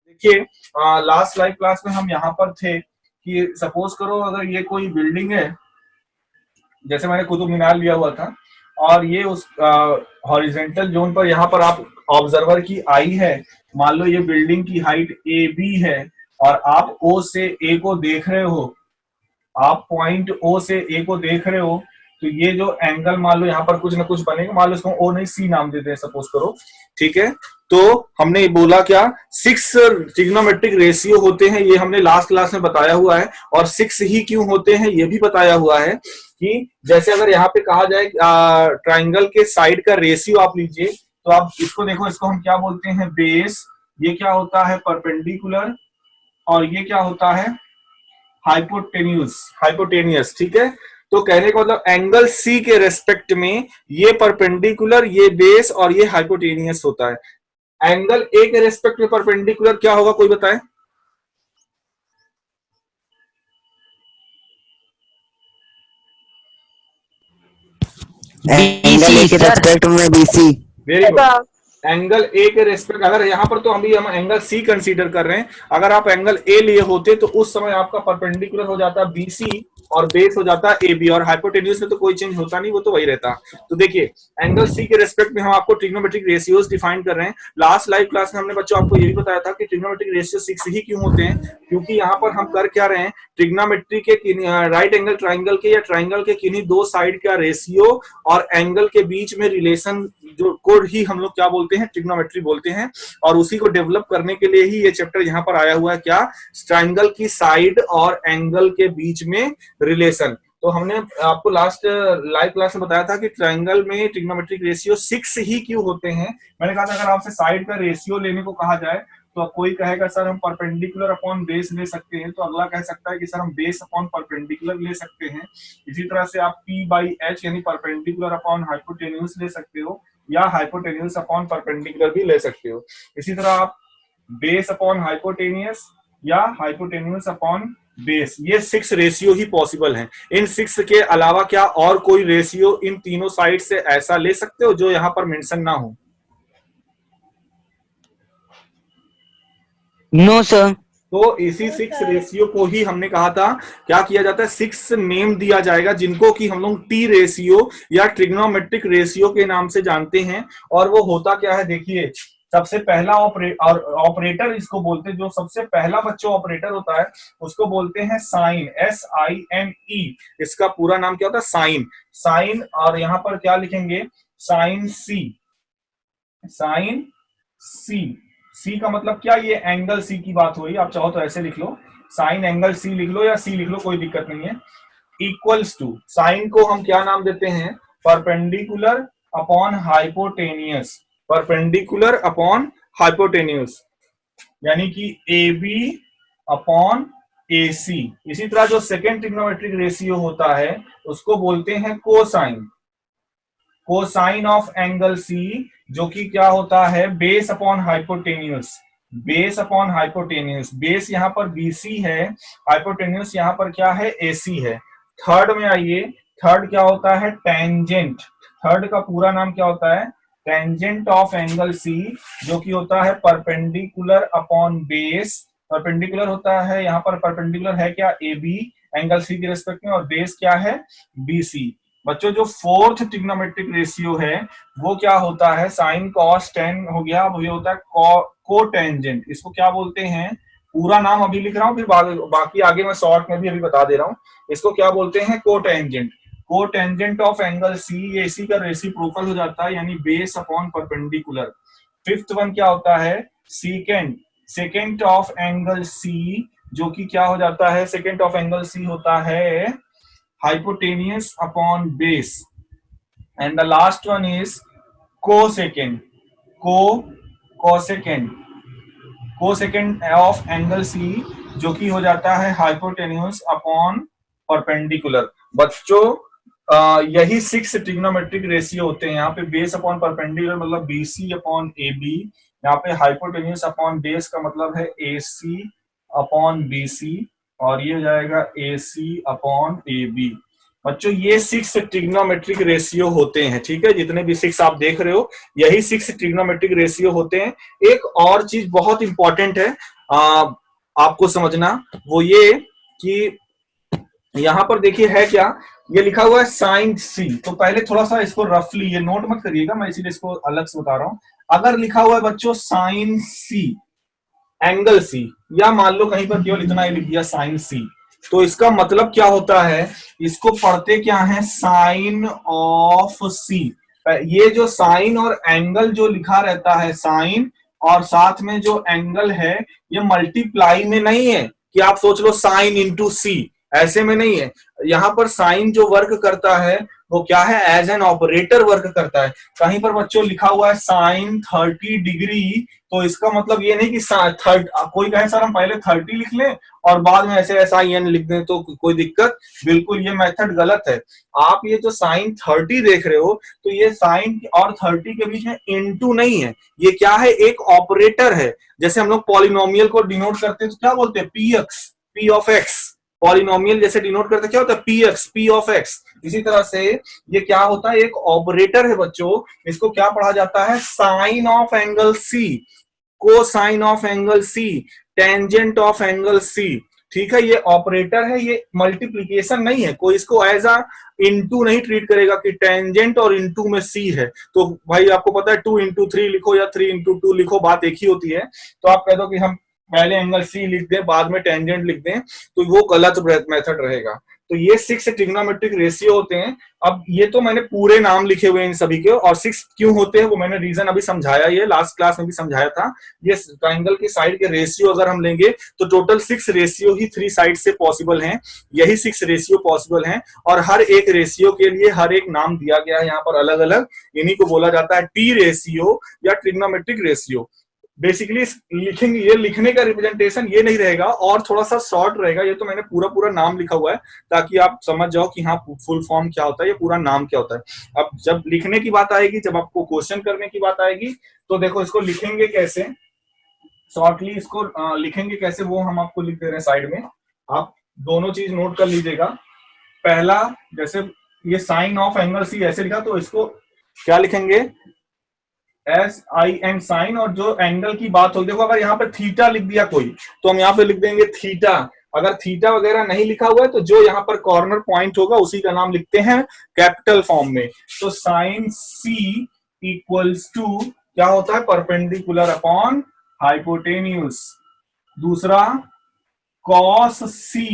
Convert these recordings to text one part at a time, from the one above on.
देखिए last live class में हम यहाँ पर थे कि सपोज करो अगर ये कोई बिल्डिंग है, जैसे मैंने कुतुब मीनार लिया हुआ था और ये उस हॉरिजेंटल जोन पर यहाँ पर आप ऑब्जर्वर की आई है, मान लो ये बिल्डिंग की हाइट ए बी है और आप ओ से ए को देख रहे हो, आप पॉइंट ओ से ए को देख रहे हो, तो ये जो एंगल मान लो यहाँ पर कुछ ना कुछ बनेगा, मान लो इसको ओ नहीं सी नाम देते हैं सपोज करो, ठीक है। तो हमने बोला क्या, 6 ट्रिग्नोमेट्रिक रेशियो होते हैं, ये हमने लास्ट क्लास में बताया हुआ है। और 6 ही क्यों होते हैं ये भी बताया हुआ है कि जैसे अगर यहाँ पे कहा जाए ट्राइंगल के साइड का रेशियो आप लीजिए, तो आप इसको देखो, इसको हम क्या बोलते हैं, बेस, ये क्या होता है परपेंडिकुलर, और ये क्या होता है हाइपोटेनियस, ठीक है। तो कहने का मतलब एंगल सी के रेस्पेक्ट में ये परपेंडिकुलर, ये बेस और ये हाइपोटेनियस होता है। एंगल ए के रेस्पेक्ट में परपेंडिकुलर क्या होगा, कोई बताए? एंगल ए के रेस्पेक्ट में BC. Very good. Angle A के रेस्पेक्ट, अगर यहाँ पर तो हम एंगल सी कंसीडर कर रहे हैं, अगर आप एंगल ए लिए होते तो उस समय आपका परपेंडिकुलर हो जाता बीसी और बेस हो जाता ए बी, और हाइपोटेन्यूज में तो कोई चेंज होता नहीं, वो तो वही रहता। तो देखिए एंगल सी के रेस्पेक्ट में हम आपको ट्रिग्नोमेट्रिक रेशियोज डिफाइन कर रहे हैं। लास्ट लाइव क्लास में हमने बच्चों आपको ये भी बताया था कि ट्रिग्नोमेट्रिक रेशियो 6 ही क्यों होते हैं, क्योंकि यहाँ पर हम कर क्या रहे हैं, ट्रिग्नोमेट्री के राइट एंगल ट्राइंगल के या ट्राइंगल के किन्हीं दो साइड का रेशियो और एंगल के बीच में रिलेशन जो को ही हम लोग क्या बोलते हैं, ट्रिग्नोमेट्री बोलते हैं। और उसी को डेवलप करने के लिए ही ये चैप्टर यहाँ पर आया हुआ है, क्या, ट्राइंगल की साइड और एंगल के बीच में रिलेशन। तो हमने आपको लास्ट लाइव क्लास में बताया था कि ट्राइंगल में ट्रिग्नोमेट्रिक रेशियो 6 ही क्यों होते हैं। मैंने कहा था अगर आपसे साइड का रेशियो लेने को कहा जाए तो कोई कहेगा सर हम परपेंडिकुलर अपॉन बेस ले सकते हैं, तो अगला कह सकता है कि सर हम बेस अपॉन परपेंडिकुलर ले सकते हैं। इसी तरह से आप P बाई H यानी परपेंडिकुलर अपॉन हाइपोटेन्यूज ले सकते हो, या हाइपोटेन्यूज अपॉन परपेंडिकुलर भी ले सकते हो। इसी तरह आप बेस अपॉन हाइपोटेनियस या हाइपोटेन्यूज अपॉन बेस, ये 6 रेशियो ही पॉसिबल हैं। इन 6 के अलावा क्या और कोई रेशियो इन तीनों साइड से ऐसा ले सकते हो जो यहाँ पर मेंशन ना हो? No sir. तो इसी 6 रेशियो को ही हमने कहा था क्या किया जाता है, 6 नेम दिया जाएगा जिनको कि हम लोग टी रेशियो या ट्रिग्नोमेट्रिक रेशियो के नाम से जानते हैं। और वो होता क्या है, देखिए सबसे पहला ऑपरेटर इसको बोलते हैं, जो सबसे पहला बच्चों ऑपरेटर होता है उसको बोलते हैं साइन, SINE। इसका पूरा नाम क्या होता है, साइन। साइन, और यहाँ पर क्या लिखेंगे, साइन सी, साइन सी। सी का मतलब क्या, ये एंगल सी की बात हो रही है, आप चाहो तो ऐसे लिख लो, साइन एंगल सी लिख लो या सी लिख लो, कोई दिक्कत नहीं है। इक्वल्स टू, साइन को हम क्या नाम देते हैं, perpendicular upon hypotenuse, perpendicular upon hypotenuse, यानी कि AB अपॉन AC। इसी तरह जो सेकेंड ट्रिग्नोमेट्रिक रेशियो होता है उसको बोलते हैं cosine, cosine of angle C, जो कि क्या होता है, base upon hypotenuse, base upon hypotenuse. Base यहाँ पर BC है, हाइपोटेन्यूस यहाँ पर क्या है, AC है। थर्ड में आइए, थर्ड क्या होता है, टेंजेंट। थर्ड का पूरा नाम क्या होता है, टेंजेंट ऑफ एंगल C, जो कि होता है परपेंडिकुलर अपॉन बेस। परपेंडिकुलर होता है यहाँ पर, परपेंडिकुलर है क्या, AB एंगल C के रेस्पेक्ट में, और बेस क्या है, BC। बच्चों जो फोर्थ ट्रिग्नोमेट्रिक रेशियो है वो क्या होता है, साइन कॉस टेन हो गया, अब ये होता है कोटेंजेंट। इसको क्या बोलते हैं, पूरा नाम अभी लिख रहा हूँ, फिर बाकी आगे मैं शॉर्ट में भी अभी बता दे रहा हूँ। इसको क्या बोलते हैं, cotangent, cotangent of angle C, ये इसी का रेसिप्रोकल हो जाता है, यानी base upon perpendicular. Fifth one क्या होता है, second, second of angle C, जो कि क्या हो जाता है, सेकेंड ऑफ एंगल C होता है hypotenuse upon base, and the last one is cosecant, cosecant, cosecant of angle C, जो कि हो जाता है hypotenuse upon perpendicular। बच्चों यही 6 ट्रिग्नोमेट्रिक रेशियो होते हैं। यहाँ पे बेस अपॉन परपेंडिकुलर मतलब BC अपॉन AB, यहाँ पे हाइपोटेन्यूस अपॉन बेस का मतलब है AC अपॉन BC, और ये हो जाएगा AC अपॉन AB। बच्चों ये 6 ट्रिग्नोमेट्रिक रेशियो होते हैं, ठीक है, जितने भी 6 आप देख रहे हो यही 6 ट्रिग्नोमेट्रिक रेशियो होते हैं। एक और चीज बहुत इंपॉर्टेंट है, आपको समझना वो ये कि यहां पर देखिए है क्या, ये लिखा हुआ है साइन सी। तो पहले थोड़ा सा इसको रफली ये नोट मत करिएगा, मैं इसीलिए इसको अलग से बता रहा हूं। अगर लिखा हुआ है बच्चों साइन सी एंगल सी, या मान लो कहीं पर केवल इतना ही लिख दिया साइन सी, तो इसका मतलब क्या होता है, इसको पढ़ते क्या है, साइन ऑफ सी। ये जो साइन और एंगल जो लिखा रहता है, साइन और साथ में जो एंगल है, ये मल्टीप्लाई में नहीं है कि आप सोच लो साइन इंटू सी, ऐसे में नहीं है। यहां पर साइन जो वर्क करता है वो क्या है, एज एन ऑपरेटर वर्क करता है। कहीं पर बच्चों लिखा हुआ है साइन 30 डिग्री, तो इसका मतलब ये नहीं कि कोई कहे सर हम पहले 30 लिख लें और बाद में ऐसे ऐसा एन लिख दें तो कोई दिक्कत, बिल्कुल ये मेथड गलत है। आप ये जो साइन 30 देख रहे हो, तो ये साइन और 30 के बीच में इनटू नहीं है, ये क्या है, एक ऑपरेटर है। जैसे हम लोग पॉलिनोमियल को डिनोट करते हैं तो क्या बोलते हैं, P x, P of x. Polynomial जैसे डिनोट करते क्या होता है, P x, P of x. इसी तरह से ये क्या होता है, एक ऑपरेटर है बच्चों। इसको क्या पढ़ा जाता है, sine of angle C, cosine of angle C, tangent of angle C. ठीक है, ये ऑपरेटर है, ये मल्टीप्लीकेशन नहीं है। कोई इसको एज अ इनटू नहीं ट्रीट करेगा कि टेंजेंट और इनटू में सी है तो भाई आपको पता है 2 into 3 लिखो या 3 into 2 लिखो, बात एक ही होती है। तो आप कह दो कि हम पहले एंगल सी लिख दें बाद में टेंजेंट लिख दें, तो वो गलत मेथड रहेगा। तो ये 6 ट्रिग्नोमेट्रिक रेशियो होते हैं। अब ये तो मैंने पूरे नाम लिखे हुए इन सभी के, और 6 क्यों होते हैं वो मैंने रीजन अभी समझाया, ये लास्ट क्लास में भी समझाया था। ये ट्राइंगल की साइड के रेशियो अगर हम लेंगे तो टोटल 6 रेशियो ही 3 साइड से पॉसिबल हैं, यही 6 रेशियो पॉसिबल हैं। और हर एक रेशियो के लिए हर एक नाम दिया गया है यहाँ पर अलग अलग, इन्हीं को बोला जाता है टी रेशियो या ट्रिग्नोमेट्रिक रेशियो। बेसिकली लिखेंगे, ये लिखने का रिप्रेजेंटेशन ये नहीं रहेगा और थोड़ा सा शॉर्ट रहेगा। ये तो मैंने पूरा पूरा नाम लिखा हुआ है ताकि आप समझ जाओ कि हाँ फुल फॉर्म क्या होता है, ये पूरा नाम क्या होता है। अब जब लिखने की बात आएगी, जब आपको क्वेश्चन करने की बात आएगी, तो देखो इसको लिखेंगे कैसे, शॉर्टली इसको लिखेंगे कैसे वो हम आपको लिख दे रहे हैं साइड में। आप दोनों चीज नोट कर लीजिएगा। पहला, जैसे ये साइन ऑफ एंगल सी ऐसे लिखा, तो इसको क्या लिखेंगे, SIN साइन, और जो एंगल की बात हो, देखो अगर यहाँ पे थीटा लिख दिया कोई तो हम यहाँ पे लिख देंगे थीटा। अगर थीटा वगैरह नहीं लिखा हुआ है तो जो यहाँ पर कॉर्नर पॉइंट होगा उसी का नाम लिखते हैं कैपिटल फॉर्म में। तो साइन सी इक्वल्स टू क्या होता है, परपेंडिकुलर अपॉन हाइपोटेन्यूज। दूसरा कॉस सी,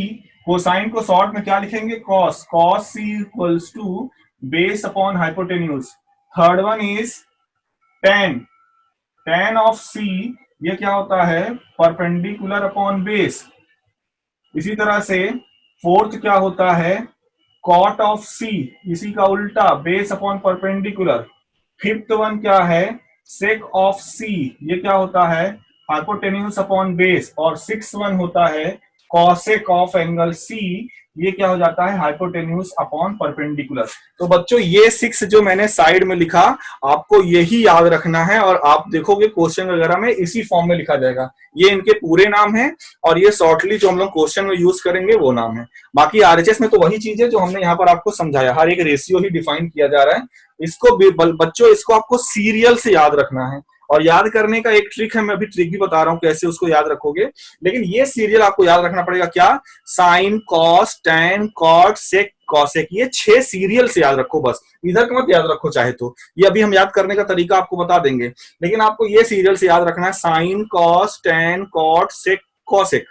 कोसाइन को शॉर्ट में क्या लिखेंगे, cos, cos C equals to base upon hypotenuse. Third one is tan, tan of C, ये क्या होता है, परपेंडिकुलर अपॉन बेस। इसी तरह से फोर्थ क्या होता है, कॉट ऑफ सी, इसी का उल्टा, base upon perpendicular. Fifth one क्या है, सेक ऑफ सी, ये क्या होता है, हाइपोटेन्यूज अपॉन बेस। और सिक्स वन होता है कॉसेक ऑफ एंगल सी, ये क्या हो जाता है, हाइपोटेन्यूज अपॉन परपेंडिकुलर। तो बच्चों ये 6 जो मैंने साइड में लिखा, आपको यही याद रखना है, और आप देखोगे क्वेश्चन वगैरह में इसी फॉर्म में लिखा जाएगा। ये इनके पूरे नाम है, और ये शॉर्टली जो हम लोग क्वेश्चन में यूज करेंगे वो नाम है। बाकी आरएचएस में तो वही चीज है जो हमने यहाँ पर आपको समझाया, हर एक रेशियो ही डिफाइन किया जा रहा है। इसको बच्चों इसको आपको सीरियल से याद रखना है, और याद करने का एक ट्रिक है, मैं अभी ट्रिक भी बता रहा हूं कैसे उसको याद रखोगे। लेकिन ये सीरियल आपको याद रखना पड़ेगा, क्या, sign, cos, tan, cot, sec, cosec, ये 6 सीरियल से याद रखो बस, इधर का मत याद रखो चाहे तो, ये अभी हम याद करने का तरीका आपको बता देंगे। लेकिन आपको ये सीरियल से याद रखना है, sign, cos, tan, cot, sec, cosec.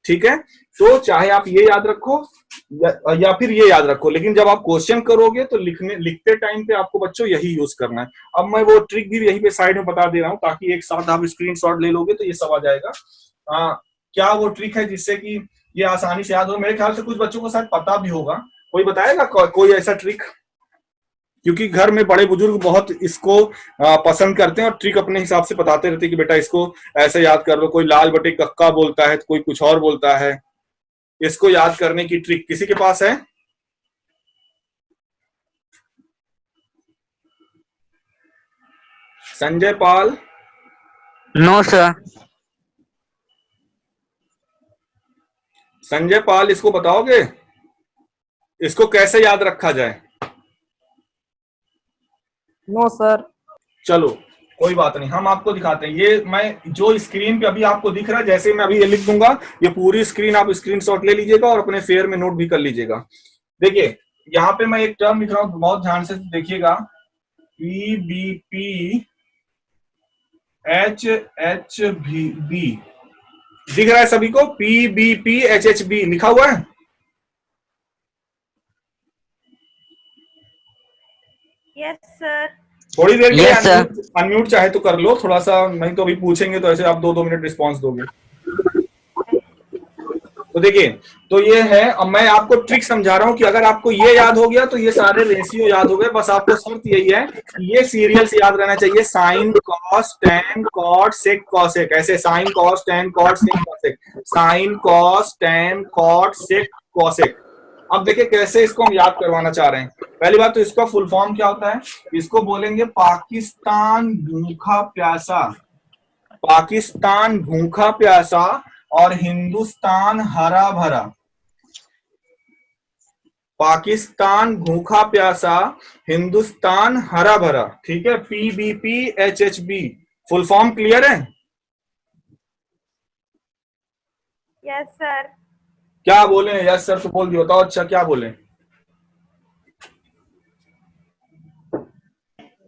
ठीक है, तो चाहे आप ये याद रखो या फिर ये याद रखो, लेकिन जब आप क्वेश्चन करोगे तो लिखते टाइम पे आपको बच्चों यही यूज करना है। अब मैं वो ट्रिक भी यहीं पे साइड में बता दे रहा हूं ताकि एक साथ आप स्क्रीनशॉट ले लोगे तो ये सब आ जाएगा। क्या वो ट्रिक है जिससे कि ये आसानी से याद हो, मेरे ख्याल से कुछ बच्चों को शायद पता भी होगा, कोई बताएगा कोई ऐसा ट्रिक, क्योंकि घर में बड़े बुजुर्ग बहुत इसको पसंद करते हैं और ट्रिक अपने हिसाब से बताते रहते हैं कि बेटा इसको ऐसे याद कर लो। कोई लाल बटे कक्का बोलता है तो कोई कुछ और बोलता है। इसको याद करने की ट्रिक किसी के पास है? संजय पाल? No sir. संजय पाल, इसको बताओगे इसको कैसे याद रखा जाए? No sir. चलो कोई बात नहीं, हम आपको दिखाते हैं। ये मैं जो स्क्रीन पे अभी आपको दिख रहा है, जैसे मैं अभी ये लिख दूंगा, ये पूरी स्क्रीन आप स्क्रीनशॉट ले लीजिएगा और अपने फेयर में नोट भी कर लीजिएगा। देखिए यहाँ पे मैं एक टर्म लिख रहा हूँ, बहुत ध्यान से देखिएगा। PBP HHB दिख रहा है सभी को? PBP HHB लिखा हुआ है? Yes sir. थोड़ी देर के लिए Yes, sir. अनम्यूट चाहे तो कर लो थोड़ा सा, नहीं तो अभी पूछेंगे तो ऐसे आप 2-2 मिनट रिस्पॉन्स दोगे। तो देखिए, तो ये है, अब मैं आपको ट्रिक समझा रहा हूं कि अगर आपको ये याद हो गया तो ये सारे रेशियो याद हो गए। बस आपको शर्त यही है कि ये सीरियल से याद रहना चाहिए, sine cos tan cot sec cosec, ऐसे sine cos tan cot sec cosec, sine cos tan cot sec cosec. अब देखिए कैसे इसको हम याद करवाना चाह रहे हैं। पहली बात तो इसका फुल फॉर्म क्या होता है, इसको बोलेंगे पाकिस्तान भूखा प्यासा, पाकिस्तान भूखा प्यासा और हिंदुस्तान हरा भरा। पाकिस्तान भूखा प्यासा, हिंदुस्तान हरा भरा, ठीक है। PBP HHB full form clear है? Yes sir. क्या बोले? यस सर तो बोल दिया, बताओ। अच्छा क्या बोले?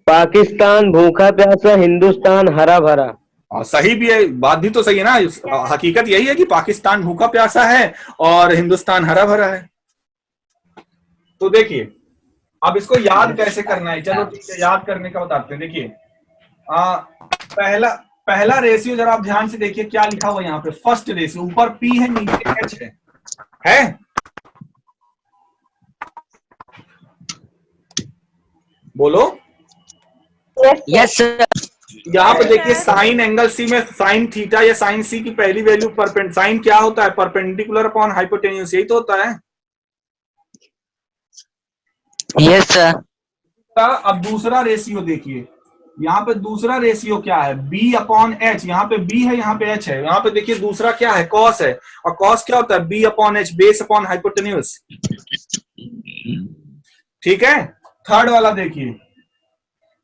पाकिस्तान भूखा प्यासा, हिंदुस्तान हरा भरा। सही भी है, बात भी तो सही है ना। हकीकत यही है कि पाकिस्तान भूखा प्यासा है और हिंदुस्तान हरा भरा है। तो देखिए अब इसको याद कैसे करना है, चलो ठीक है, याद करने का बताते हैं। देखिए पहला रेशियो जरा आप ध्यान से देखिए क्या लिखा हुआ है यहाँ पे। फर्स्ट रेशियो, ऊपर P है नीचे H है? बोलो। Yes, sir. यहाँ पे देखिए साइन एंगल सी में साइन थीटा या साइन सी की पहली वैल्यू साइन क्या होता है? परपेंडिकुलर अपॉन हाइपोटेन्यूज, यही तो होता है। Yes, sir. अब दूसरा रेशियो देखिए, यहाँ पे दूसरा रेशियो क्या है? B upon H। यहाँ पे B है, यहाँ पे H है। यहाँ पे देखिए दूसरा क्या है? कॉस है। और कॉस क्या होता है? B upon H, base upon hypotenuse, ठीक है। थर्ड वाला देखिए,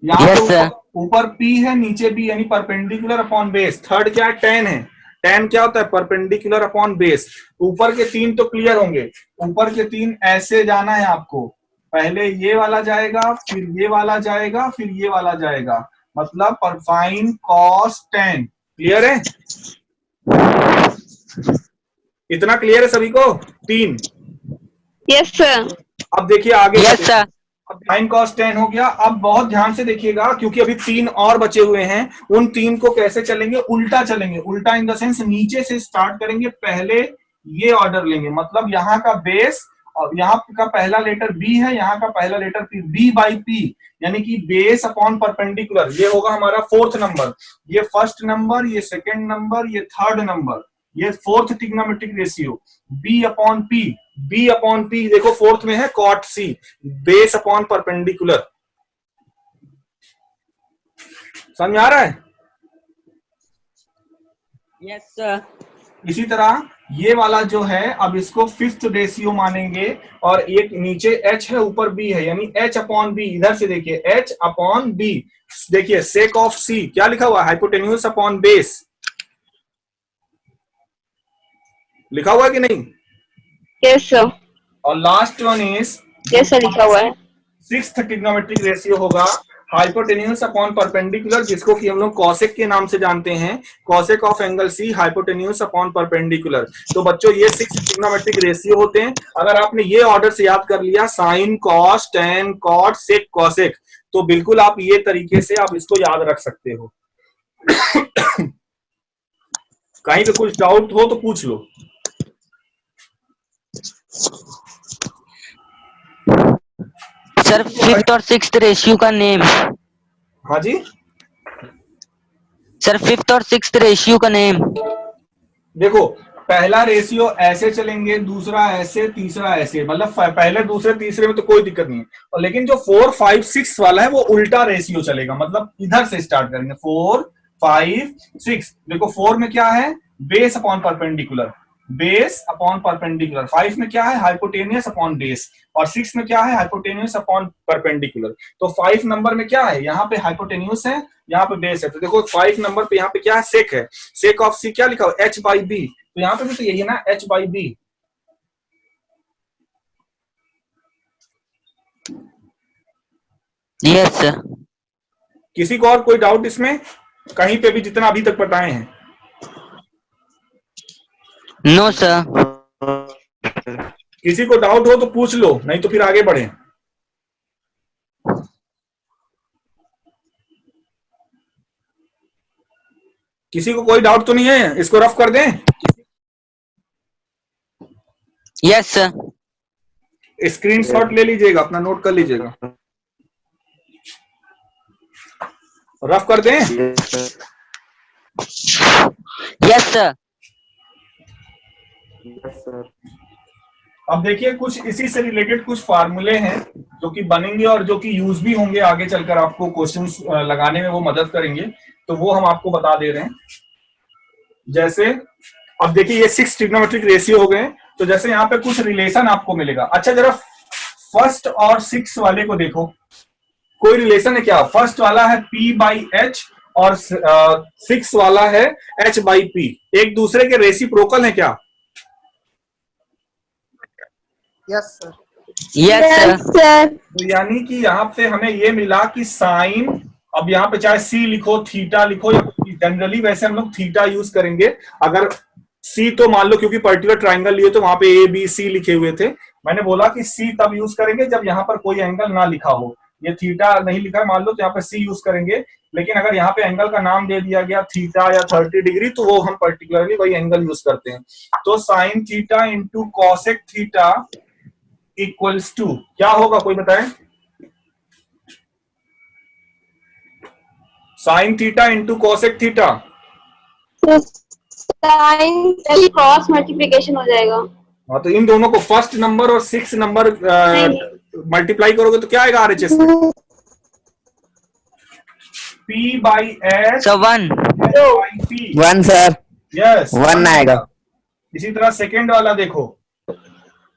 यहाँ Yes, पे sir. ऊपर P है नीचे B, यानी परपेंडिकुलर अपॉन बेस। थर्ड क्या है? टेन है। टेन क्या होता है? Perpendicular upon base. ऊपर के तीन तो क्लियर होंगे, ऊपर के तीन ऐसे जाना है आपको। पहले ये वाला जाएगा, फिर ये वाला जाएगा, फिर ये वाला जाएगा, मतलब साइन कॉस टेन। क्लियर है? इतना क्लियर है सभी को? तीन। Yes sir. अब देखिए आगे। Yes, sir. अब साइन कॉस टेन हो गया। अब बहुत ध्यान से देखिएगा क्योंकि अभी तीन और बचे हुए हैं। उन तीन को कैसे चलेंगे? उल्टा चलेंगे। उल्टा इन द सेंस नीचे से स्टार्ट करेंगे, पहले ये ऑर्डर लेंगे, मतलब यहाँ का बेस, और यहाँ का पहला लेटर B है, यहाँ का पहला letter P, B by P, यानी कि बेस अपॉन परपेंडिकुलर। ये होगा हमारा फोर्थ नंबर, ये फर्स्ट नंबर, ये सेकेंड नंबर, ये थर्ड नंबर, ये fourth trigonometric ratio. B upon P, B upon P देखो फोर्थ में है cot C, base upon perpendicular. समझ आ रहा है? Yes, sir. इसी तरह ये वाला जो है, अब इसको फिफ्थ रेशियो मानेंगे, और एक नीचे H है ऊपर B है, यानी H अपॉन B। इधर से देखिए H अपॉन B, देखिए सेक ऑफ C क्या लिखा हुआ है? हाइपोटेन्यूज अपॉन बेस लिखा हुआ है कि नहीं? Yes sir. और last one is, yes sir लिखा हुआ है। सिक्स्थ ट्रिग्नोमेट्रिक रेशियो होगा हाइपोटेन्यूज अपॉन परपेंडिकुलर, जिसको कि हम लोग कॉसेक के नाम से जानते हैं। Cosec of angle C hypotenuse upon perpendicular. तो बच्चों ये सिक्स ट्रिग्नोमेट्रिक रेशियो होते हैं। अगर आपने ये ऑर्डर से याद कर लिया, sine cos tan cot sec cosec, तो बिल्कुल आप ये तरीके से आप इसको याद रख सकते हो। कहीं पे कुछ डाउट हो तो पूछ लो। सर फिफ्थ और सिक्स्थ रेशियो का नेम। हाँ जी, सर फिफ्थ और सिक्स्थ रेशियो का नेम। देखो पहला रेशियो ऐसे चलेंगे, दूसरा ऐसे, तीसरा ऐसे, मतलब पहले दूसरे तीसरे में तो कोई दिक्कत नहीं है। और लेकिन जो 4 5 6 वाला है वो उल्टा रेशियो चलेगा, मतलब इधर से स्टार्ट करेंगे 4 5 6। देखो 4 में क्या है? Base upon perpendicular, base upon perpendicular. 5 में क्या है, हाइपोटेनियस अपॉन बेस, और 6 में क्या है, हाइपोटेनियस अपॉन परपेंडिकुलर। तो 5 नंबर में क्या है, यहाँ पे हाइपोटेन्यूस है, यहाँ पे बेस है। तो देखो 5 नंबर पे यहाँ पे क्या है, सेक है। सेक ऑफ सी क्या लिखा हो, एच बाई बी। तो यहाँ पे भी तो यही है ना, H by B. Yes sir. किसी को और कोई डाउट इसमें, कहीं पे भी, जितना अभी तक बताए हैं? No sir. किसी को डाउट हो तो पूछ लो, नहीं तो फिर आगे बढ़े। किसी को कोई डाउट तो नहीं है, इसको रफ कर दें? Yes sir. स्क्रीनशॉट ले लीजिएगा, अपना नोट कर लीजिएगा। रफ कर दें? Yes sir. अब देखिए, कुछ इसी से रिलेटेड कुछ फार्मूले हैं जो कि बनेंगे और जो कि यूज भी होंगे आगे चलकर, आपको क्वेश्चंस लगाने में वो मदद करेंगे। तो वो हम आपको बता दे रहे हैं। जैसे अब देखिए, ये 6 ट्रिग्नोमेट्रिक रेशियो हो गए। तो जैसे यहाँ पे कुछ रिलेशन आपको मिलेगा। अच्छा, जरा फर्स्ट और 6 वाले को देखो, कोई रिलेशन है क्या? फर्स्ट वाला है P बाई एच और 6 वाला है H बाई पी। एक दूसरे के रेसिप्रोकल है क्या? Yes sir. Yes sir. तो यानी कि यहाँ पे हमें ये मिला कि साइन, अब यहाँ पे चाहे सी लिखो, थीटा लिखो, या जनरली वैसे हम लोग थीटा यूज करेंगे। अगर सी तो मान लो, क्योंकि पर्टिकुलर ट्राइंगल लिए तो वहां पे ए बी सी लिखे हुए थे, मैंने बोला कि सी तब यूज करेंगे जब यहाँ पर कोई एंगल ना लिखा हो। ये थीटा नहीं लिखा है मान लो, तो यहाँ पे सी यूज करेंगे। लेकिन अगर यहाँ पे एंगल का नाम दे दिया गया थीटा या 30 डिग्री, तो वो हम पर्टिकुलरली वही एंगल यूज करते हैं। तो sine theta into cosec theta equals to क्या होगा, कोई बताए? Sine theta into cosec theta, sine cross multiplication हो जाएगा। हाँ, तो इन दोनों को फर्स्ट नंबर और 6 नंबर मल्टीप्लाई करोगे तो क्या आएगा आरएचएस में? P by H sir 1। By P. 1 sir. Yes, 1 आएगा। इसी तरह सेकेंड वाला देखो,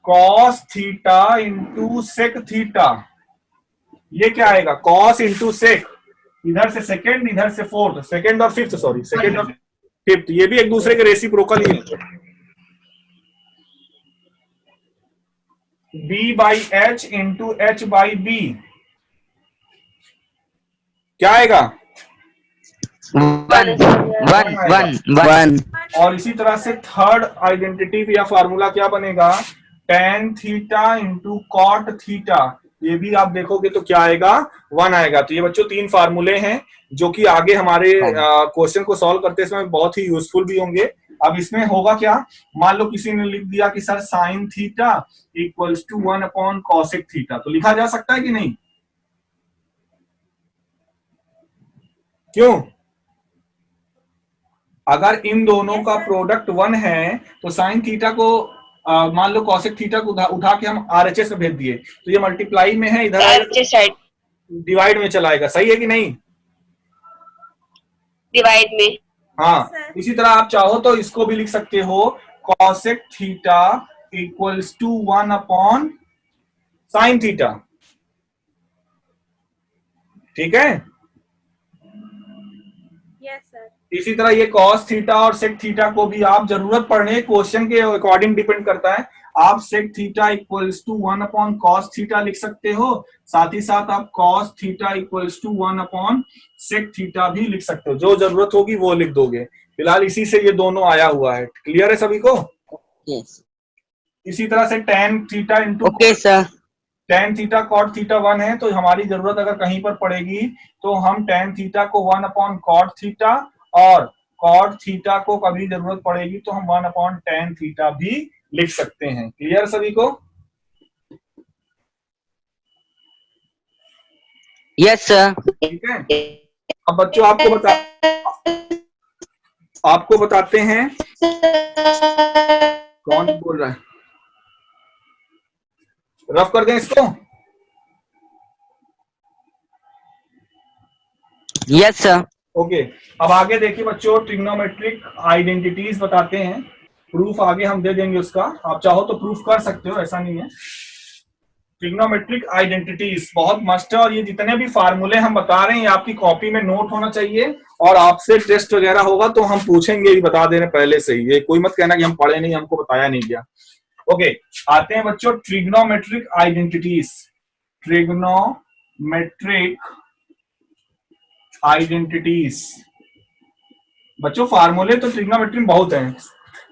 cos theta into sec theta, ये क्या आएगा? कॉस इंटू सेक, इधर से सेकेंड, इधर से फोर्थ, सेकेंड और फिफ्थ, सॉरी सेकेंड और फिफ्थ, ये भी एक दूसरे के रेसिप्रोकल ही है। B by H into H by B क्या आएगा? 1 1 1 1। और इसी तरह से थर्ड आइडेंटिटी या फार्मूला क्या बनेगा? Tan theta into cot theta, ये भी आप देखोगे तो क्या आएगा? 1 आएगा। तो ये बच्चों 3 फार्मूले हैं जो कि आगे हमारे क्वेश्चन को सॉल्व करते समय बहुत ही यूजफुल भी होंगे। अब इसमें होगा क्या, मान लो किसी ने लिख दिया कि sir sine theta equals to 1 upon cosec theta, तो लिखा जा सकता है कि नहीं? क्यों? अगर इन दोनों का प्रोडक्ट 1 है तो साइन थीटा को मान लो कॉसेक थीटा को उठा के हम आरएचएस में भेज दिए, तो ये मल्टीप्लाई में है, इधर आएगा डिवाइड में चला आएगा। सही है कि नहीं? डिवाइड में। हाँ, इसी तरह आप चाहो तो इसको भी लिख सकते हो, cosec theta equals to 1 upon sine theta. ठीक है? Yes sir. इसी तरह ये कॉस थीटा और सेक थीटा को भी आप जरूरत पड़ने क्वेश्चन के अकॉर्डिंग डिपेंड करता है, आप sec theta equals to 1 upon cos theta लिख सकते हो, साथ ही साथ आप cos theta equals to 1 upon sec theta भी लिख सकते हो। जो जरूरत होगी वो लिख दोगे। फिलहाल इसी से ये दोनों आया हुआ है। क्लियर है सभी को? यस। इसी तरह से tan theta into okay sir. Tan theta cot theta 1 है, तो हमारी जरूरत अगर कहीं पर पड़ेगी तो हम टेन थीटा को 1 अपॉन कॉट थीटा, और कॉट थीटा को कभी जरूरत पड़ेगी तो हम 1 अपॉन टेन थीटा भी लिख सकते हैं। क्लियर सभी को? Yes sir. ठीक है। अब बच्चों आपको बताते हैं, कौन बोल रहा है? रफ कर दें इसको। Yes sir. ओके, अब आगे देखिए बच्चों, ट्रिग्नोमेट्रिक आइडेंटिटीज बताते हैं। प्रूफ आगे हम दे देंगे उसका, आप चाहो तो प्रूफ कर सकते हो, ऐसा नहीं है। ट्रिग्नोमेट्रिक आइडेंटिटीज बहुत मस्त है, और ये जितने भी फार्मूले हम बता रहे हैं ये आपकी कॉपी में नोट होना चाहिए, और आपसे टेस्ट वगैरह होगा तो हम पूछेंगे, ये बता दे रहे पहले से ही, ये कोई मत कहना कि हम पढ़े नहीं, हमको बताया नहीं गया। ओके, आते हैं बच्चों ट्रिग्नोमेट्रिक आइडेंटिटीज। ट्रिग्नोमेट्रिक आइडेंटिटीज बच्चों, फार्मूले तो ट्रिग्नोमेट्री में बहुत हैं।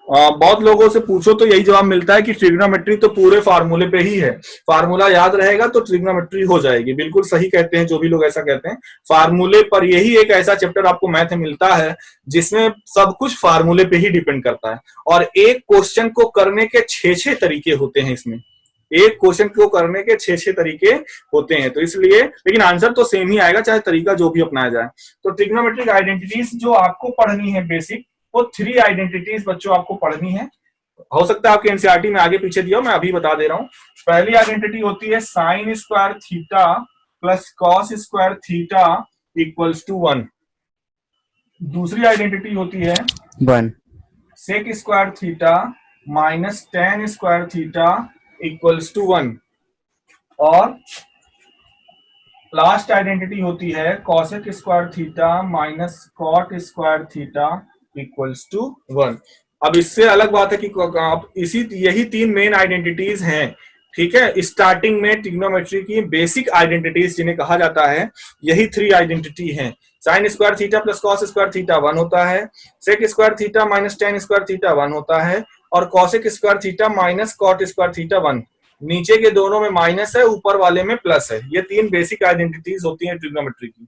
बहुत लोगों से पूछो तो यही जवाब मिलता है कि ट्रिग्नोमेट्री तो पूरे फार्मूले पे ही है, फार्मूला याद रहेगा तो ट्रिग्नोमेट्री हो जाएगी। बिल्कुल सही कहते हैं जो भी लोग ऐसा कहते हैं, फार्मूले पर यही एक ऐसा चैप्टर आपको मैथ में मिलता है जिसमें सब कुछ फार्मूले पे ही डिपेंड करता है, और एक क्वेश्चन को करने के 6 तरीके होते हैं इसमें, एक क्वेश्चन को करने के 6 तरीके होते हैं, तो इसलिए, लेकिन आंसर तो सेम ही आएगा चाहे तरीका जो भी अपनाया जाए। तो ट्रिग्नोमेट्रिक आइडेंटिटीज जो आपको पढ़नी है बेसिक, वो 3 आइडेंटिटीज बच्चों आपको पढ़नी है। हो सकता है आपके एनसीईआरटी में आगे पीछे दिया, मैं अभी बता दे रहा हूं। पहली आइडेंटिटी होती है sine square theta plus cos square theta equals to 1। दूसरी आइडेंटिटी होती है 1 sec square theta minus tan square theta equals to 1, और लास्ट आइडेंटिटी होती है cosec square theta minus cot square theta equals to 1। अब इससे अलग बात है कि आप यही 3 मेन आइडेंटिटीज हैं, ठीक है। स्टार्टिंग में ट्रिग्नोमेट्री की बेसिक आइडेंटिटीज जिन्हें कहा जाता है, यही 3 आइडेंटिटी हैं। Sine square theta plus cos square theta 1 होता है, sec square theta minus tan square theta 1 होता है, और cosec square theta minus cot square theta 1। नीचे के दोनों में माइनस है, ऊपर वाले में प्लस है। ये 3 बेसिक आइडेंटिटीज होती हैं ट्रिग्नोमेट्री की।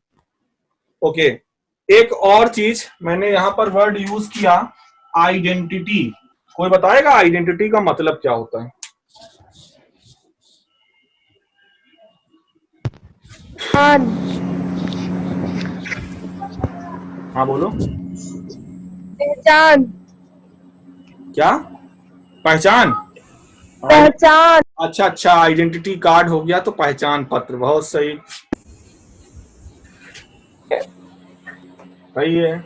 ओके, एक और चीज मैंने यहां पर वर्ड यूज किया, आइडेंटिटी। कोई बताएगा आइडेंटिटी का मतलब क्या होता है? हाँ बोलो। पहचान। क्या? पहचान? पहचान। अच्छा, आइडेंटिटी कार्ड हो गया तो पहचान पत्र, बहुत सही, सही है।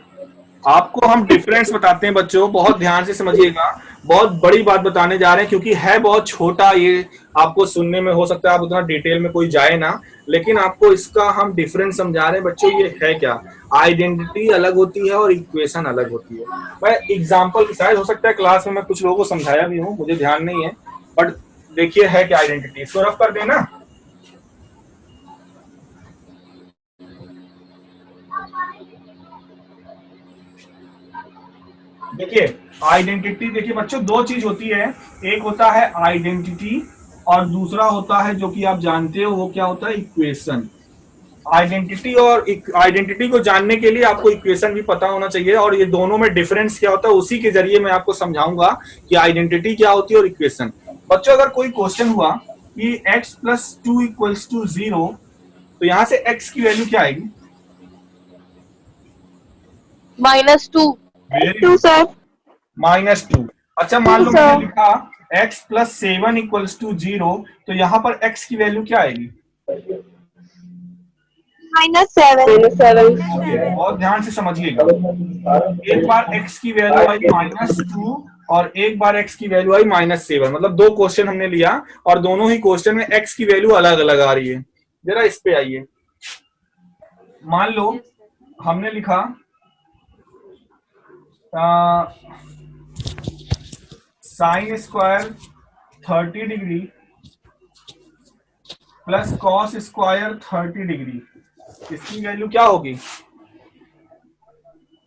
आपको हम डिफरेंस बताते हैं बच्चों, बहुत ध्यान से समझिएगा, बहुत बड़ी बात बताने जा रहे हैं क्योंकि है बहुत छोटा, ये आपको सुनने में हो सकता है आप उतना डिटेल में कोई जाए ना, लेकिन आपको इसका हम डिफरेंस समझा रहे हैं बच्चों। ये है क्या? आइडेंटिटी अलग होती है और इक्वेशन अलग होती है। मैं एग्जांपल शायद हो सकता है क्लास में मैं कुछ लोगों को समझाया भी हूँ, मुझे ध्यान नहीं है, बट देखिए है क्या आइडेंटिटी। इसको रफ कर देना। देखिए आइडेंटिटी, देखिए बच्चों 2 चीज होती है, एक होता है आइडेंटिटी और दूसरा होता है जो कि आप जानते हो वो क्या होता है, इक्वेशन। आइडेंटिटी और आइडेंटिटी को जानने के लिए आपको इक्वेशन भी पता होना चाहिए, और ये दोनों में डिफरेंस क्या होता है उसी के जरिए मैं आपको समझाऊंगा कि आइडेंटिटी क्या होती है और इक्वेशन। बच्चों अगर कोई क्वेश्चन हुआ कि x + 2 = 0, तो यहां से x की वैल्यू क्या आएगी? -2। -2 सर। -2। अच्छा मान लो मैंने लिखा x + 7 = 0, तो यहाँ पर x की वैल्यू क्या आएगी? -7। बहुत ध्यान से समझिएगा, एक बार x की वैल्यू आई -2 और एक बार x की वैल्यू आई -7, मतलब 2 क्वेश्चन हमने लिया और दोनों ही क्वेश्चन में x की वैल्यू अलग अलग आ रही है। जरा इस पे आइए, मान लो हमने लिखा sine square 30 degree plus cos square 30 degree, इसकी वैल्यू क्या होगी?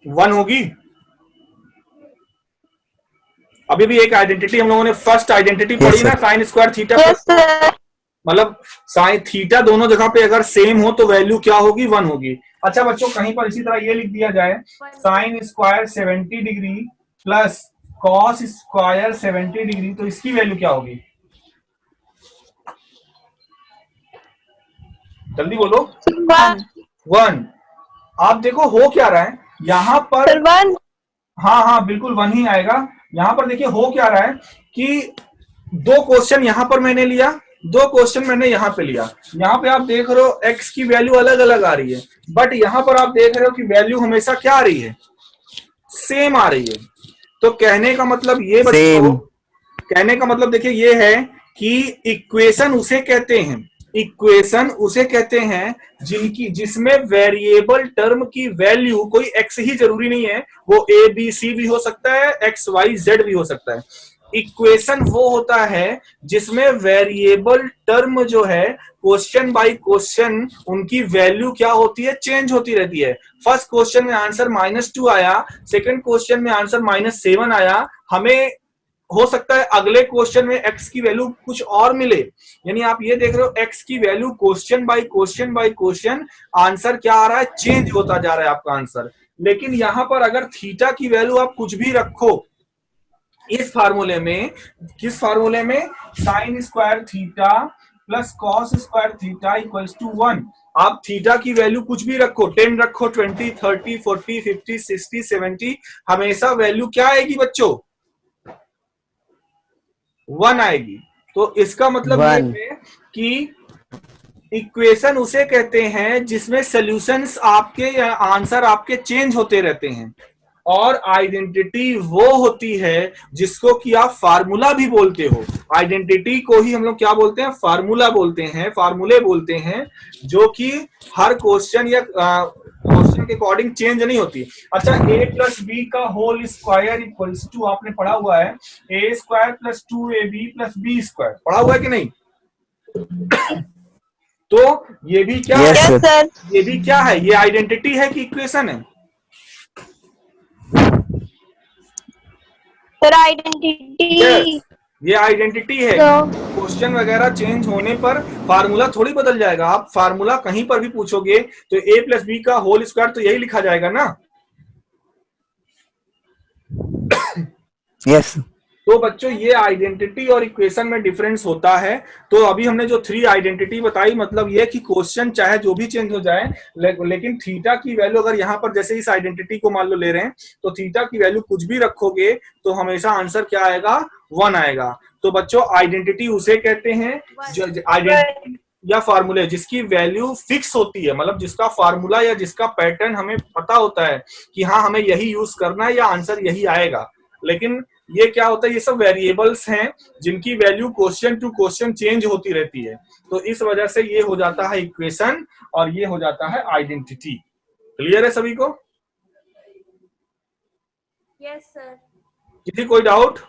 1 होगी। अभी भी एक आइडेंटिटी हम लोगों ने फर्स्ट आइडेंटिटी पढ़ी ना, साइन स्क्वायर थीटा प्लस, मतलब साइन थीटा दोनों जगह पे अगर सेम हो तो वैल्यू क्या होगी? 1 होगी। अच्छा बच्चों कहीं पर इसी तरह ये लिख दिया जाए sine square 70 degree plus cos square 70 degree, तो इसकी वैल्यू क्या होगी? जल्दी बोलो। 1। आप देखो हो क्या रहा है यहाँ पर? 1। हाँ बिल्कुल 1 ही आएगा। यहाँ पर देखिए हो क्या रहा है कि 2 क्वेश्चन यहाँ पर मैंने लिया, 2 क्वेश्चन मैंने यहाँ पे लिया। यहाँ पे आप देख रहे हो x की वैल्यू अलग अलग आ रही है, बट यहाँ पर आप देख रहे हो कि वैल्यू हमेशा क्या आ रही है? सेम आ रही है। तो कहने का मतलब ये बच्चों, कहने का मतलब देखिए ये है कि इक्वेशन उसे कहते हैं, इक्वेशन उसे कहते हैं जिसमें वेरिएबल टर्म की वैल्यू कोई एक्स ही जरूरी नहीं है, वो ए बी सी भी हो सकता है, एक्स वाई जेड भी हो सकता है। इक्वेशन वो होता है जिसमें वेरिएबल टर्म जो है क्वेश्चन बाय क्वेश्चन उनकी वैल्यू क्या होती है, चेंज होती रहती है। फर्स्ट क्वेश्चन में आंसर -2 आया, सेकंड क्वेश्चन में आंसर -7 आया, हमें हो सकता है अगले क्वेश्चन में x की वैल्यू कुछ और मिले। यानी आप ये देख रहे हो x की value question by question answer क्या आ रहा है, चेंज होता जा रहा है आपका आंसर। लेकिन यहां पर अगर थीटा की वैल्यू आप कुछ भी रखो इस फार्मूले में, किस फार्मूले में, sine square theta plus cos square theta equals to 1। आप थीटा की वैल्यू कुछ भी रखो, 10 रखो, 20, 30, 40, 50, 60, 70, हमेशा वैल्यू क्या आएगी बच्चों, 1 आएगी। तो इसका मतलब ये है कि इक्वेशन उसे कहते हैं जिसमें सॉल्यूशंस आपके या आंसर आपके चेंज होते रहते हैं, और आइडेंटिटी वो होती है जिसको कि आप फार्मूला भी बोलते हो। आइडेंटिटी को ही हम लोग क्या बोलते हैं, फार्मूला बोलते हैं, फार्मूले बोलते हैं, जो कि हर क्वेश्चन या क्वेश्चन के अकॉर्डिंग चेंज नहीं होती। अच्छा, a प्लस बी का होल स्क्वायर इक्वल्स टू, आपने पढ़ा हुआ है a square plus 2ab plus B square, पढ़ा हुआ है कि नहीं? तो ये भी क्या है सर? ये भी क्या है, ये आइडेंटिटी है कि इक्वेशन है? Sir identity. ये आइडेंटिटी है। क्वेश्चन वगैरह चेंज होने पर फार्मूला थोड़ी बदल जाएगा। आप फार्मूला कहीं पर भी पूछोगे तो a प्लस बी का होल स्क्वायर तो यही लिखा जाएगा ना। यस। तो बच्चों ये आइडेंटिटी और इक्वेशन में डिफरेंस होता है। तो अभी हमने जो 3 आइडेंटिटी बताई, मतलब ये कि क्वेश्चन चाहे जो भी चेंज हो जाए, लेकिन थीटा की वैल्यू अगर यहाँ पर जैसे इस आइडेंटिटी को मान लो ले रहे हैं, तो थीटा की वैल्यू कुछ भी रखोगे तो हमेशा आंसर क्या आएगा, 1 आएगा। तो बच्चों आइडेंटिटी उसे कहते हैं जो आइडेंटिटी या फार्मूले जिसकी वैल्यू फिक्स होती है, मतलब जिसका फार्मूला या जिसका पैटर्न हमें पता होता है कि हाँ हमें यही यूज करना है या आंसर यही आएगा। लेकिन ये क्या होता है, ये सब वेरिएबल्स हैं जिनकी value question to question change होती रहती है। तो इस वजह से ये हो जाता है इक्वेशन और ये हो जाता है आइडेंटिटी। क्लियर है सभी को? Yes sir. किसी कोई doubt?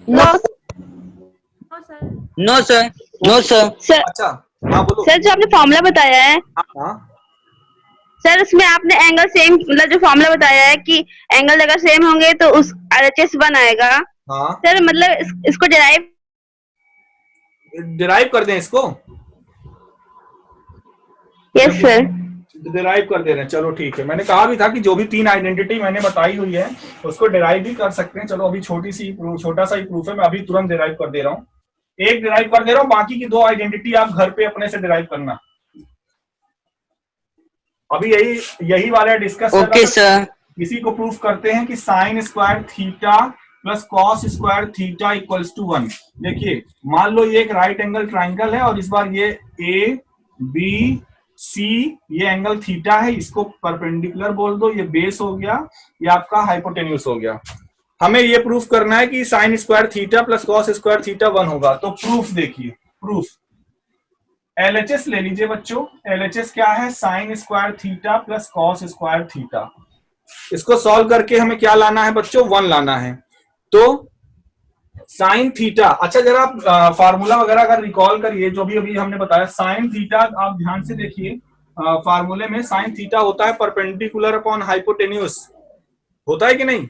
No sir, no sir. Sir अच्छा हाँ बोलो। सर जो आपने फॉर्मूला बताया है, हाँ सर उसमें आपने एंगल सेम, मतलब जो फॉर्मूला बताया है कि एंगल अगर सेम होंगे तो उस RHS 1 आएगा। हाँ सर मतलब इसको डिराइव कर दें इसको। Yes sir. डिराइव कर दे रहे हैं, चलो ठीक है। मैंने कहा भी था कि जो भी 3 आइडेंटिटी मैंने बताई हुई है उसको डिराइव भी कर सकते हैं। चलो अभी छोटा सा ही प्रूफ है, मैं अभी तुरंत डिराइव कर दे रहा हूँ। एक डिराइव कर दे रहा हूँ, बाकी की 2 आइडेंटिटी आप घर पे अपने से डिराइव करना। अभी यही वाला डिस्कस ओके सर। इसी को प्रूफ करते हैं कि sine square theta plus cos square theta equals to 1। देखिए मान लो ये एक राइट एंगल ट्राइंगल है और इस बार ये ए बी सी ये एंगल थीटा है, इसको परपेंडिकुलर बोल दो, ये बेस हो गया, ये आपका हाइपोटेन्यूस हो गया। हमें ये प्रूफ करना है कि sine square theta plus cos square theta 1 होगा। तो प्रूफ देखिए, प्रूफ LHS ले लीजिए बच्चों। LHS क्या है, sine square theta plus cos square theta. इसको सॉल्व करके हमें क्या लाना है बच्चों, 1 लाना है। तो साइन थीटा, अच्छा जरा आप फार्मूला वगैरह अगर रिकॉल करिए जो भी अभी हमने बताया। साइन थीटा आप ध्यान से देखिए, फार्मूले में साइन थीटा होता है परपेंडिकुलर अपॉन हाइपोटेन्यूस, होता है कि नहीं?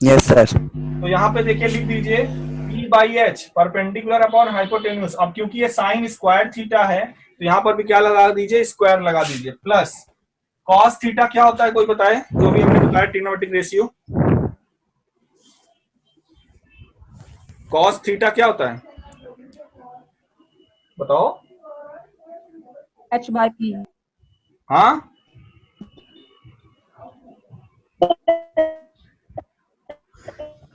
Yes sir. तो यहाँ पे देखिए लिख दीजिए P/H परपेंडिकुलर अपॉन हाइपोटेन्यूस। अब क्योंकि ये साइन स्क्वायर थीटा है तो यहाँ पर भी क्या लगा दीजिए, स्क्वायर लगा दीजिए, प्लस कॉस थीटा क्या होता है कोई बताए, जो भी हमने बताया ट्रिग्नोमेट्रिक रेशियो। कॉस थीटा क्या होता है बताओ? H/P। हाँ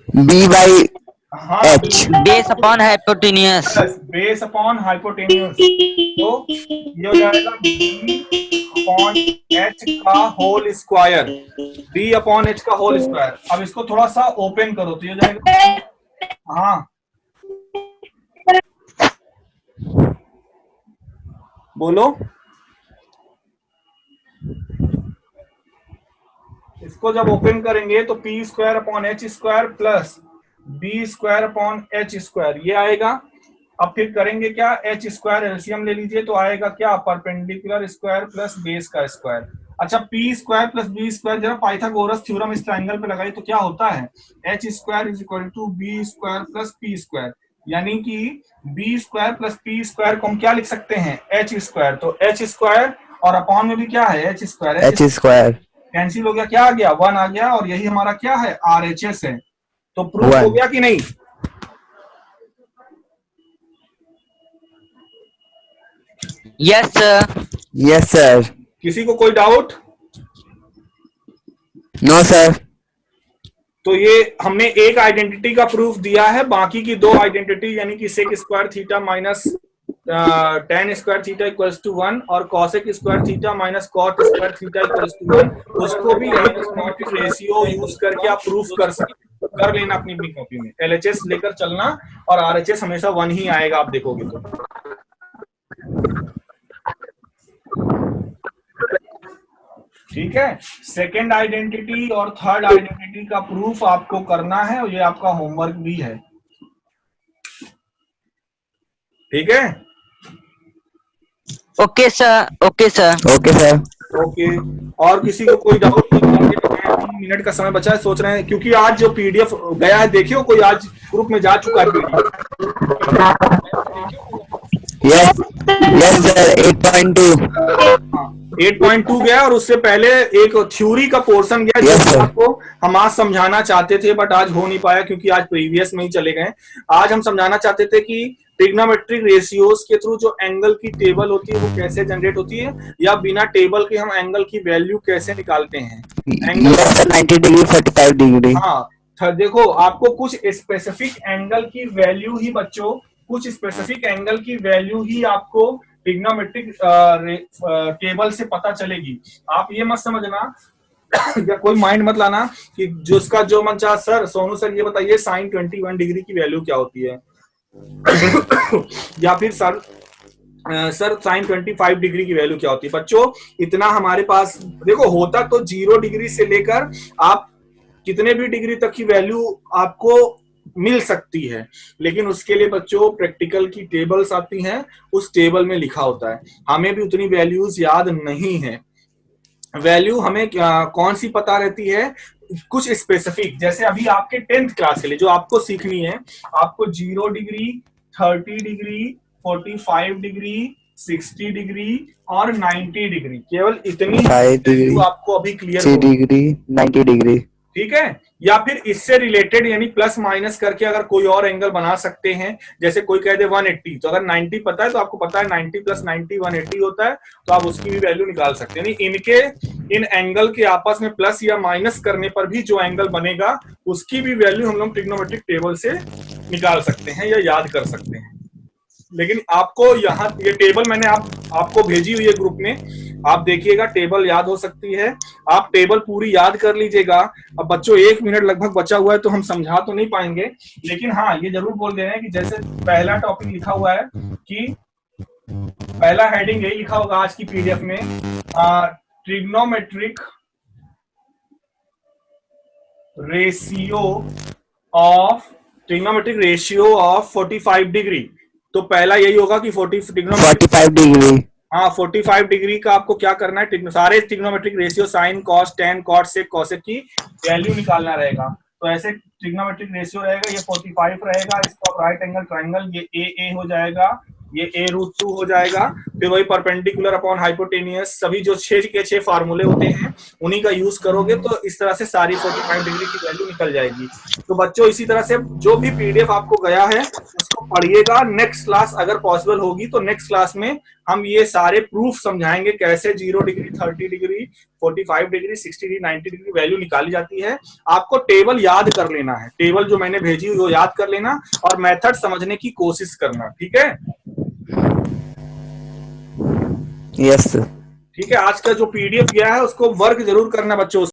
B/H। हाँ base upon hypotenuse. Base upon hypotenuse. तो ये हो जाएगा B अपॉन एच का whole square, B upon H का होल स्क्वायर। अब इसको थोड़ा सा ओपन करो तो ये हो जाएगा, हाँ बोलो। इसको जब ओपन करेंगे तो P square upon H square plus B square upon H square ये आएगा। अब फिर करेंगे क्या, एच स्क्वायर एलसीएम ले लीजिए तो आएगा क्या, परपेंडिकुलर स्क्वायर प्लस बेस का स्क्वायर। अच्छा P square plus B square, जरा पाइथागोरस थ्योरम इस ट्रायंगल पे लगाई तो क्या होता है, H square is equal to B square plus P square, यानी कि B square plus P square को हम क्या लिख सकते हैं, एच स्क्वायर। तो एच स्क्वायर और अपॉन में भी क्या है, H square, H square cancel हो गया, क्या आ गया, 1 आ गया, और यही हमारा क्या है, आरएचएस है। तो प्रूफ हो गया कि नहीं। Yes sir. Yes sir. किसी को कोई डाउट? No sir. तो ये हमने एक आइडेंटिटी का प्रूफ दिया है, बाकी की दो आइडेंटिटी यानी कि sec square theta minus tan square theta equals to 1 और cosec square theta minus cot square theta equals to 1, उसको भी यही ट्रिग्नोमेट्रिक रेशियो यूज करके आप प्रूफ कर सकते, कर लेना अपनी अपनी कॉपी में, एलएचएस लेकर चलना और आरएचएस हमेशा 1 ही आएगा, आप देखोगे तो। ठीक है, सेकेंड आइडेंटिटी और थर्ड आइडेंटिटी का प्रूफ आपको करना है और ये आपका होमवर्क भी है। ठीक है, okay sir. Okay sir. Okay sir. Okay. और किसी को कोई डाउट नहीं? 3 मिनट का समय बचा है, सोच रहे हैं क्योंकि आज जो पीडीएफ गया है, देखियो कोई आज ग्रुप में जा चुका है पीडीएफ। Yes yes sir. 8.2 8.2 गया और उससे पहले एक थ्योरी का पोर्शन गया जो आपको हम आज समझाना चाहते थे, बट आज हो नहीं पाया क्योंकि आज प्रीवियस में ही चले गए। आज हम समझाना चाहते थे कि ट्रिग्नोमेट्रिक रेशियोज के थ्रू जो एंगल की टेबल होती है वो कैसे जनरेट होती है, या बिना टेबल के हम एंगल की वैल्यू कैसे निकालते हैं। Angle 90 degree 45 degree. हाँ देखो, आपको कुछ स्पेसिफिक एंगल की वैल्यू ही बच्चों, कुछ स्पेसिफिक एंगल की वैल्यू ही आपको ट्रिग्नोमेट्रिक टेबल से पता चलेगी। आप ये मत समझना या कोई माइंड मत लाना कि जिसका जो मन चाह, सर सोनू सर ये बताइए साइन 21 डिग्री की वैल्यू क्या होती है या फिर सर साइन 25 डिग्री की वैल्यू क्या होती है। बच्चों इतना हमारे पास देखो होता तो 0 डिग्री से लेकर आप कितने भी डिग्री तक की वैल्यू आपको मिल सकती है, लेकिन उसके लिए बच्चों प्रैक्टिकल की टेबल्स आती हैं, उस टेबल में लिखा होता है। हमें भी उतनी वैल्यूज याद नहीं है। वैल्यू हमें कौन सी पता रहती है, कुछ स्पेसिफिक, जैसे अभी आपके 10th क्लास के लिए जो आपको सीखनी है, आपको 0 डिग्री 30 डिग्री 45 डिग्री 60 डिग्री और 90 डिग्री, केवल इतनी वैल्यू आपको अभी क्लियर डिग्री 90 डिग्री। ठीक है, या फिर इससे रिलेटेड यानी प्लस माइनस करके अगर कोई और एंगल बना सकते हैं, जैसे कोई कह दे 180, तो अगर 90 पता है तो आपको पता है 90 प्लस 90 180 होता है, तो आप उसकी भी वैल्यू निकाल सकते हैं। इनके इन एंगल के आपस में प्लस या माइनस करने पर भी जो एंगल बनेगा उसकी भी वैल्यू हम लोग ट्रिग्नोमेट्रिक टेबल से निकाल सकते हैं या याद कर सकते हैं। लेकिन आपको यहाँ ये टेबल मैंने आपको भेजी हुई है ग्रुप में, आप देखिएगा टेबल याद हो सकती है। आप टेबल पूरी याद कर लीजिएगा। अब बच्चों 1 मिनट लगभग बचा हुआ है तो हम समझा तो नहीं पाएंगे, लेकिन हाँ ये जरूर बोल दे रहे हैं कि जैसे पहला टॉपिक लिखा हुआ है कि पहला हेडिंग यही लिखा होगा आज की पीडीएफ में, ट्रिग्नोमेट्रिक रेशियो ऑफ 45 डिग्री। तो पहला यही होगा कि 45 डिग्री। हाँ 45 डिग्री का आपको क्या करना है, सारे trigonometric ratio sine cos tan cot sec cosec की वैल्यू निकालना रहेगा। तो ऐसे ट्रिग्नोमेट्रिक रेशियो रहेगा, ये 45 रहेगा, इसका राइट एंगल ट्राइंगल ये ए हो जाएगा, ये a√2 हो जाएगा। फिर वही परपेंडिकुलर अपॉन हाइपोटेनियस, सभी जो 6 के 6 फार्मूले होते हैं उन्हीं का यूज करोगे तो इस तरह से सारी 45 डिग्री की वैल्यू निकल जाएगी। तो बच्चों इसी तरह से जो भी पीडीएफ आपको गया है उसको पढ़िएगा। नेक्स्ट क्लास अगर पॉसिबल होगी तो नेक्स्ट क्लास में हम ये सारे प्रूफ समझाएंगे, कैसे 0 degree 30 degree 45 degree 60 degree 90 degree value निकाली जाती है। आपको टेबल याद कर लेना है, टेबल जो मैंने भेजी वो याद कर लेना और मेथड समझने की कोशिश करना। ठीक है, यस ठीक है, आज का जो पीडीएफ गया है उसको वर्क जरूर करना बच्चों।